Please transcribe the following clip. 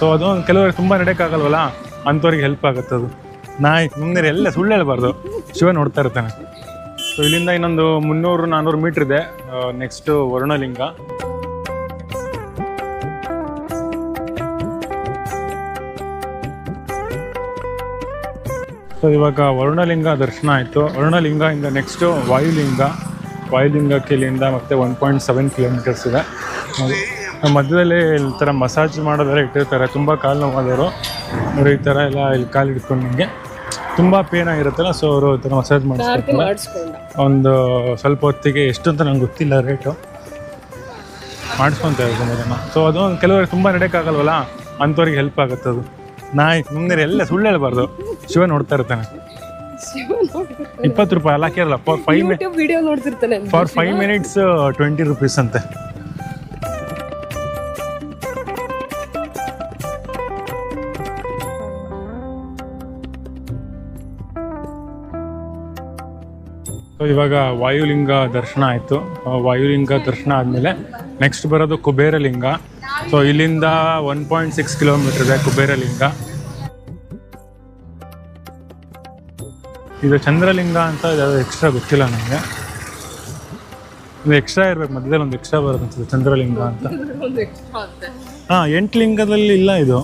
So ಅದು ಕೆಲವರಿಗೆ ತುಂಬ ನಡೆಯೋಕ್ಕಾಗಲ್ವಲ್ಲ, ಅಂಥವ್ರಿಗೆ ಹೆಲ್ಪ್ ಆಗುತ್ತೆ ಅದು. ಮುಂದೆ ಎಲ್ಲ ಸುಳ್ಳು ಹೇಳಬಾರ್ದು, ಶಿವ ನೋಡ್ತಾ ಇರ್ತಾನೆ. ಸೊ ಇಲ್ಲಿಂದ ಇನ್ನೊಂದು 300-400 ಮೀಟ್ರ್ ಇದೆ ನೆಕ್ಸ್ಟ್ ವರುಣಲಿಂಗ. ಸೊ ಇವಾಗ ವರುಣಲಿಂಗ ದರ್ಶನ ಆಯಿತು. ವರುಣಲಿಂಗದಿಂದ ನೆಕ್ಸ್ಟು ವಾಯುಲಿಂಗಕ್ಕೆ ಇಲ್ಲಿಂದ ಮತ್ತೆ 1.7 ಕಿಲೋಮೀಟರ್ಸ್ ಇದೆ. ಮಧ್ಯದಲ್ಲಿ ಈ ಥರ ಮಸಾಜ್ ಮಾಡೋದೆಲ್ಲ ಇಟ್ಟಿರ್ತಾರೆ. ತುಂಬ ಕಾಲು ನೋವಾದವರು ಅವರು ಈ ಥರ ಎಲ್ಲ ಇಲ್ಲಿ ಕಾಲು ಹಿಡ್ಕೊಂಡು ನಿಮಗೆ ತುಂಬ ಪೇನ್ ಆಗಿರುತ್ತಲ್ಲ, ಸೊ ಅವರು ಈ ಥರ ಮಸಾಜ್ ಮಾಡಿಸ್ತಾರೆ. ಒಂದು ಸ್ವಲ್ಪ ಹೊತ್ತಿಗೆ ಎಷ್ಟು ಅಂತ ನಂಗೆ ಗೊತ್ತಿಲ್ಲ, ರೇಟು ಮಾಡಿಸ್ಕೊತಾ ಇರ್ತೀನಿ ಅದನ್ನು. ಸೊ ಅದು ಕೆಲವರಿಗೆ ತುಂಬ ನಡೆಯೋಕ್ಕಾಗಲ್ವಲ್ಲ, ಅಂಥವ್ರಿಗೆ ಹೆಲ್ಪ್ ಆಗುತ್ತೆ ಅದು. ಮುಂದೆ ಎಲ್ಲ ಸುಳ್ಳು ಹೇಳಬಾರ್ದು, ಶಿವ ನೋಡ್ತಾ ಇರ್ತಾನೆ. 20 ರೂಪಾಯಿ ಅಲ್ಲ, ಕೇರಳ ಫಾರ್ 5 ಮಿನಿಟ್ಸ್ 20 rupees ಅಂತೆ. ಸೊ ಇವಾಗ ವಾಯುಲಿಂಗ ದರ್ಶನ ಆಯಿತು. ವಾಯುಲಿಂಗ ದರ್ಶನ ಆದಮೇಲೆ ನೆಕ್ಸ್ಟ್ ಬರೋದು ಕುಬೇರಲಿಂಗ. ಸೊ ಇಲ್ಲಿಂದ 1.6 ಕಿಲೋಮೀಟರ್ ಇದೆ ಕುಬೇರಲಿಂಗ. ಇದು ಚಂದ್ರಲಿಂಗ ಅಂತ ಎಕ್ಸ್ಟ್ರಾ ಗೊತ್ತಿಲ್ಲ ನನಗೆ, ಒಂದು ಎಕ್ಸ್ಟ್ರಾ ಇರ್ಬೇಕು, ಮಧ್ಯದಲ್ಲಿ ಒಂದು ಎಕ್ಸ್ಟ್ರಾ ಬರುತ್ತೆ ಅನ್ಸುತ್ತೆ ಚಂದ್ರಲಿಂಗ ಅಂತ. 8 ಲಿಂಗದಲ್ಲಿ ಇಲ್ಲ ಇದು.